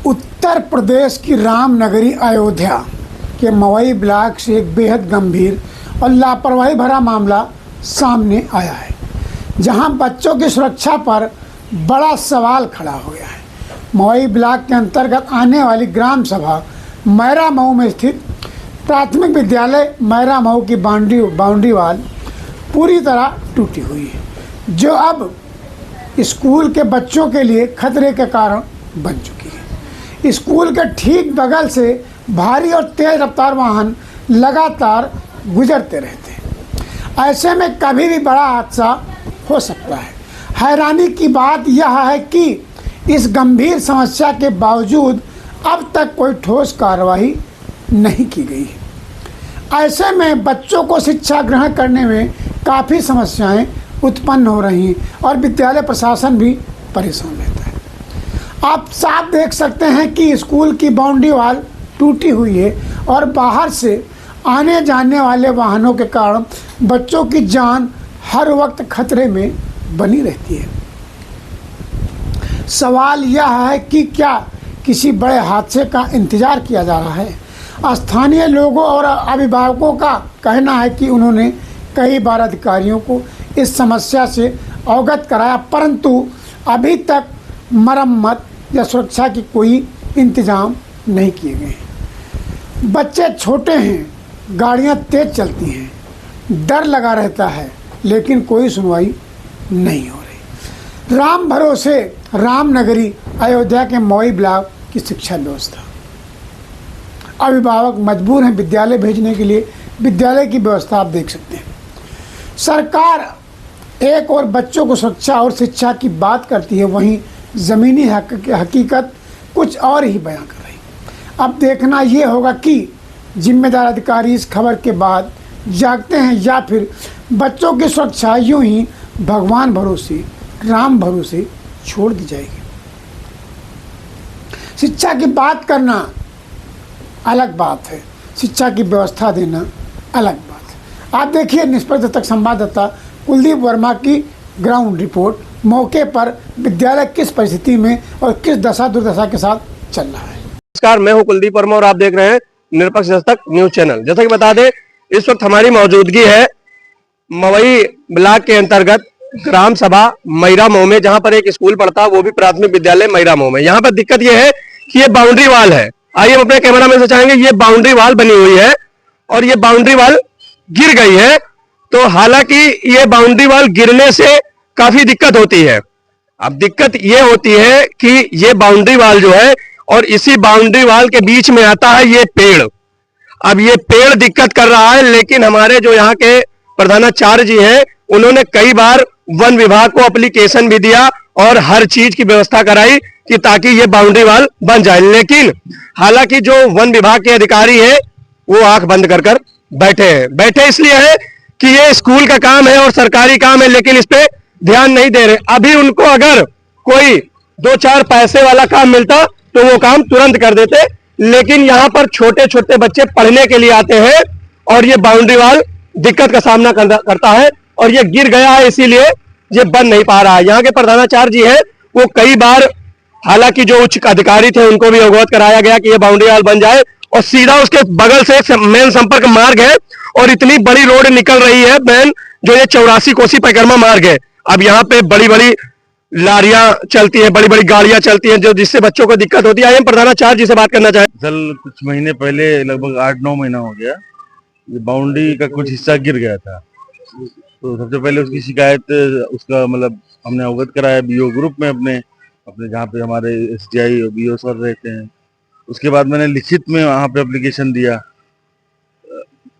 उत्तर प्रदेश की रामनगरी अयोध्या के मवई ब्लॉक से एक बेहद गंभीर और लापरवाही भरा मामला सामने आया है, जहां बच्चों की सुरक्षा पर बड़ा सवाल खड़ा हो गया है। मवई ब्लॉक के अंतर्गत आने वाली ग्राम सभा मैरा मऊ में स्थित प्राथमिक विद्यालय मैरा मऊ की बाउंड्री वाल पूरी तरह टूटी हुई है, जो अब स्कूल के बच्चों के लिए खतरे के कारण बन चुकी है। स्कूल के ठीक बगल से भारी और तेज रफ्तार वाहन लगातार गुजरते रहते हैं। ऐसे में कभी भी बड़ा हादसा हो सकता है। हैरानी की बात यह है कि इस गंभीर समस्या के बावजूद अब तक कोई ठोस कार्रवाई नहीं की गई है। ऐसे में बच्चों को शिक्षा ग्रहण करने में काफ़ी समस्याएं उत्पन्न हो रही हैं और विद्यालय प्रशासन भी परेशान रहता है। आप साफ देख सकते हैं कि स्कूल की बाउंड्री वाल टूटी हुई है और बाहर से आने जाने वाले वाहनों के कारण बच्चों की जान हर वक्त खतरे में बनी रहती है। सवाल यह है कि क्या किसी बड़े हादसे का इंतजार किया जा रहा है। स्थानीय लोगों और अभिभावकों का कहना है कि उन्होंने कई बार अधिकारियों को इस समस्या से अवगत कराया, परंतु अभी तक मरम्मत या सुरक्षा की कोई इंतजाम नहीं किए गए हैं। बच्चे छोटे हैं, गाड़ियां तेज चलती हैं, डर लगा रहता है, लेकिन कोई सुनवाई नहीं हो रही। राम भरोसे रामनगरी अयोध्या के मवई ब्लॉक की शिक्षा व्यवस्था। अभिभावक मजबूर हैं विद्यालय भेजने के लिए। विद्यालय की व्यवस्था आप देख सकते हैं। सरकार एक और बच्चों को सुरक्षा और शिक्षा की बात करती है, वहीं ज़मीनी हकीकत कुछ और ही बयां कर रही। अब देखना ये होगा कि जिम्मेदार अधिकारी इस खबर के बाद जागते हैं या फिर बच्चों की सुरक्षा यूं ही भगवान भरोसे राम भरोसे छोड़ दी जाएगी। शिक्षा की बात करना अलग बात है, शिक्षा की व्यवस्था देना अलग बात है। आप देखिए निष्पक्ष तक संवाददाता कुलदीप वर्मा की ग्राउंड रिपोर्ट। मौके पर विद्यालय किस परिस्थिति में और किस दशा दुर्दशा के साथ चल रहा है। नमस्कार, मैं हूं कुलदीप वर्मा और आप देख रहे हैं निरपक्ष दस्तक न्यूज चैनल। जैसा कि बता दें, इस वक्त हमारी मौजूदगी है मवई ब्लॉक के अंतर्गत ग्राम सभा मैरा मऊ में, जहां पर एक स्कूल पढ़ता है, वो भी प्राथमिक विद्यालय मैरा मऊ में। यहाँ पर दिक्कत ये है कि ये बाउंड्री वाल है। आइए हम अपने कैमरा मैन से चाहेंगे, ये बाउंड्री वाल बनी हुई है और ये बाउंड्री वाल गिर गई है। तो हालांकि ये बाउंड्री वाल गिरने से काफी दिक्कत होती है। अब दिक्कत ये होती है कि ये बाउंड्री वाल जो है और इसी बाउंड्री वाल के बीच में आता है ये पेड़। अब ये पेड़ दिक्कत कर रहा है, लेकिन हमारे जो यहाँ के प्रधानाचार्य जी हैं, उन्होंने कई बार वन विभाग को एप्लीकेशन भी दिया और हर चीज की व्यवस्था कराई कि ताकि ये बाउंड्री वाल बन जाए। लेकिन हालांकि जो वन विभाग के अधिकारी हैं वो आंख बंद कर कर बैठे इसलिए है कि ये स्कूल का काम है और सरकारी काम है, लेकिन इस पे ध्यान नहीं दे रहे। अभी उनको अगर कोई 2-4 पैसे वाला काम मिलता तो वो काम तुरंत कर देते, लेकिन यहाँ पर छोटे छोटे बच्चे पढ़ने के लिए आते हैं और ये बाउंड्री वाल दिक्कत का सामना करता है और ये गिर गया है, इसीलिए ये बन नहीं पा रहा है। यहाँ के प्रधानाचार्य जी हैं, वो कई बार हालांकि जो उच्च अधिकारी थे उनको भी अवगत कराया गया कि ये बाउंड्री वाल बन जाए और सीधा उसके बगल से एक मेन संपर्क मार्ग है और इतनी बड़ी रोड निकल रही है मेन, जो ये 84 कोसी परिक्रमा मार्ग है। अब यहाँ पे बड़ी बड़ी लारियां चलती हैं, बड़ी बड़ी गाड़ियां चलती हैं, जो जिससे बच्चों को दिक्कत होती है। हम प्रधानाचार्य जी से बात करना चाहें। कल कुछ महीने पहले, लगभग 8-9 महीना हो गया, ये बाउंड्री का कुछ हिस्सा गिर गया था। तो सबसे पहले उसकी शिकायत उसका मतलब हमने अवगत कराया बीओ ग्रुप में, अपने जहाँ पे हमारे एसडीआई और बीओ सर रहते हैं। उसके बाद मैंने लिखित में वहाँ पे एप्लीकेशन दिया,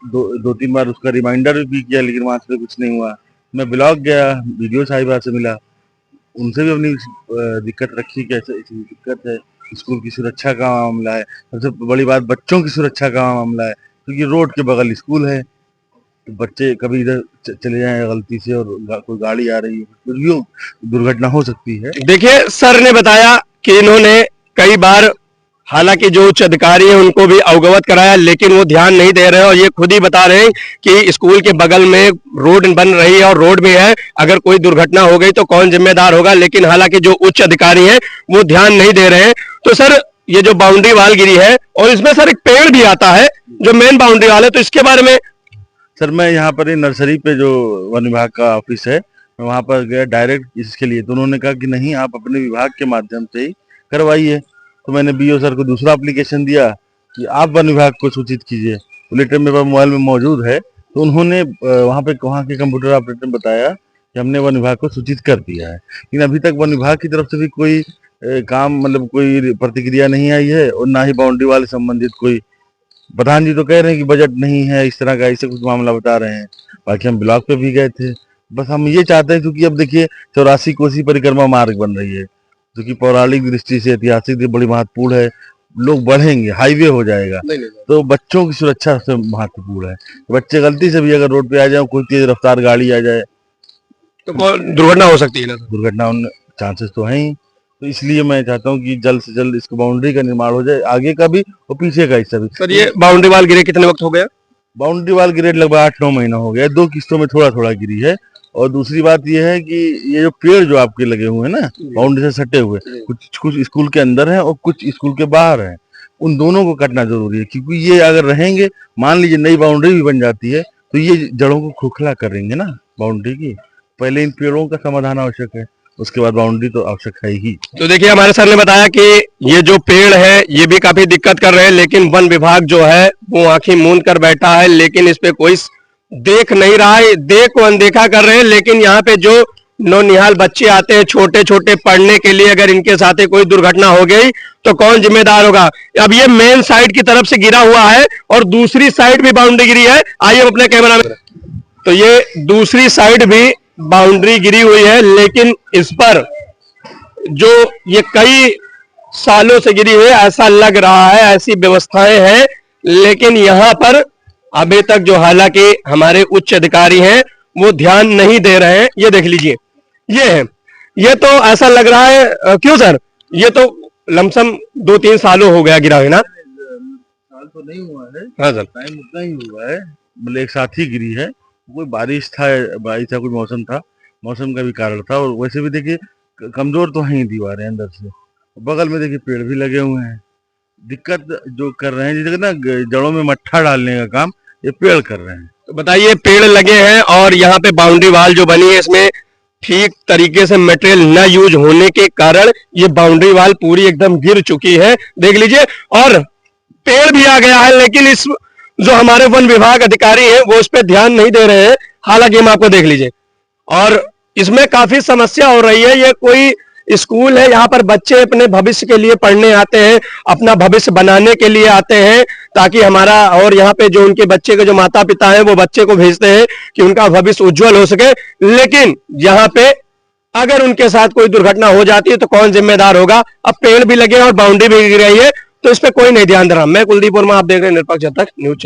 2-3 बार उसका रिमाइंडर भी किया, लेकिन वहाँ से कुछ नहीं हुआ। मैं ब्लॉक गया, वीडियो साहिबा से मिला, उनसे भी अपनी दिक्कत रखी, कैसे दिक्कत है, स्कूल की सुरक्षा का मामला है, सबसे बड़ी बात बच्चों की सुरक्षा का मामला है, क्योंकि रोड के बगल स्कूल है। तो बच्चे कभी इधर चले जाएं गलती से और कोई गाड़ी आ रही है, कुछ भी दुर्घटना हो सकती है। देखिए, सर ने बताया कि इन्होंने कई बार हालांकि जो उच्च अधिकारी हैं उनको भी अवगत कराया, लेकिन वो ध्यान नहीं दे रहे हैं और ये खुद ही बता रहे हैं कि स्कूल के बगल में रोड बन रही है और रोड भी है, अगर कोई दुर्घटना हो गई तो कौन जिम्मेदार होगा। लेकिन हालांकि जो उच्च अधिकारी हैं वो ध्यान नहीं दे रहे हैं। तो सर, ये जो बाउंड्री वाल गिरी है और इसमें सर एक पेड़ भी आता है जो मेन बाउंड्री वाल है, तो इसके बारे में। सर मैं यहाँ पर नर्सरी पे जो वन विभाग का ऑफिस है, मैं वहाँ पर गया डायरेक्ट इसके लिए, तो उन्होंने कहा कि नहीं आप अपने विभाग के माध्यम से ही करवाइए। तो मैंने बीओ सर को दूसरा एप्लीकेशन दिया कि आप वन विभाग को सूचित कीजिए, तो लेटर मेरे पास मोबाइल में मौजूद है। तो उन्होंने वहाँ के कंप्यूटर ऑपरेटर ने बताया कि हमने वन विभाग को सूचित कर दिया है, लेकिन अभी तक वन विभाग की तरफ से भी कोई काम मतलब कोई प्रतिक्रिया नहीं आई है, और ना ही बाउंड्री वाले संबंधित कोई। प्रधान जी तो कह रहे हैं कि बजट नहीं है, इस तरह का ऐसे कुछ मामला बता रहे हैं। बाकी हम ब्लॉक पे भी गए थे। बस हम ये चाहते हैं, क्योंकि अब देखिए 84 कोसी परिक्रमा मार्ग बन रही है, जो कि पौराणिक दृष्टि से ऐतिहासिक बड़ी महत्वपूर्ण है। लोग बढ़ेंगे, हाईवे हो जाएगा, तो बच्चों की सुरक्षा से महत्वपूर्ण है। बच्चे गलती से भी अगर रोड पे आ जाए, कोई तेज रफ्तार गाड़ी आ जाए तो दुर्घटना हो सकती है ना। दुर्घटना चांसेस तो हैं ही। तो इसलिए मैं चाहता हूँ कि जल्द से जल्द इसको बाउंड्री का निर्माण हो जाए, आगे का भी और पीछे का हिस्सा भी। सर ये बाउंड्री वाल गिरे कितने वक्त हो गया? बाउंड्री वाल गिरे लगभग 8-9 महीना हो गया, 2 किस्तों में थोड़ा थोड़ा गिरी है। और दूसरी बात यह है कि ये जो पेड़ जो आपके लगे हुए हैं ना, बाउंड्री से सटे हुए, कुछ स्कूल के अंदर है और कुछ स्कूल के बाहर है, उन दोनों को कटना जरूरी है। क्योंकि ये अगर रहेंगे, मान लीजिए नई बाउंड्री भी बन जाती है, तो ये जड़ों को खोखला करेंगे ना बाउंड्री की। पहले इन पेड़ों का समाधान आवश्यक है, उसके बाद बाउंड्री तो आवश्यक है ही। तो देखिए हमारे सर ने बताया कि ये जो पेड़ है ये भी काफी दिक्कत कर रहे हैं, लेकिन वन विभाग जो है वो आंखें मूंद कर बैठा है, लेकिन इस पे कोई देख नहीं रहा है, देख को अनदेखा कर रहे हैं। लेकिन यहाँ पे जो नौनिहाल बच्चे आते हैं छोटे छोटे पढ़ने के लिए, अगर इनके साथ कोई दुर्घटना हो गई तो कौन जिम्मेदार होगा? अब ये मेन साइड की तरफ से गिरा हुआ है और दूसरी साइड भी बाउंड्री गिरी है। आइए अपने कैमरा में, तो ये दूसरी साइड भी बाउंड्री गिरी हुई है, लेकिन इस पर जो ये कई सालों से गिरी हुई है, ऐसा लग रहा है, ऐसी व्यवस्थाएं हैं, लेकिन यहाँ पर अभी तक जो हालांकि हमारे उच्च अधिकारी हैं वो ध्यान नहीं दे रहे हैं। ये देख लीजिए, ये है, ये तो ऐसा लग रहा है क्यों सर, ये तो लमसम 2-3 सालों हो गया गिरा है ना? साल तो नहीं हुआ है। हाँ सर, टाइम उतना ही हुआ है, मतलब एक साथ ही गिरी है। कोई बारिश था, कोई मौसम था, मौसम का भी कारण था। और वैसे भी देखिए कमजोर तो हैं दीवारें अंदर से, बगल में देखिए पेड़ भी लगे हुए हैं। दिक्कत जो कर रहे हैं, जैसे ना जड़ों में मट्ठा डालने का काम ये पेड़ कर रहे हैं। तो बताइए, पेड़ लगे हैं और यहाँ पे बाउंड्री वाल जो बनी है इसमें ठीक तरीके से मटेरियल न यूज होने के कारण ये बाउंड्री वाल पूरी एकदम गिर चुकी है, देख लीजिए। और पेड़ भी आ गया है, लेकिन इस जो हमारे वन विभाग अधिकारी हैं वो इस पे ध्यान नहीं दे रहे हैं। हालांकि हम आपको देख लीजिए, और इसमें काफी समस्या हो रही है। ये कोई स्कूल है, यहाँ पर बच्चे अपने भविष्य के लिए पढ़ने आते हैं, अपना भविष्य बनाने के लिए आते हैं, ताकि हमारा, और यहाँ पे जो उनके बच्चे के जो माता पिता हैं वो बच्चे को भेजते हैं कि उनका भविष्य उज्जवल हो सके। लेकिन यहाँ पे अगर उनके साथ कोई दुर्घटना हो जाती है तो कौन जिम्मेदार होगा? अब पेड़ भी लगे और बाउंड्री भी गिर रही है, तो इस पे कोई नहीं ध्यान दे रहा। मैं कुलदीप वर्मा, आप देख रहे हैं निरपक्ष जनता न्यूज चैनल।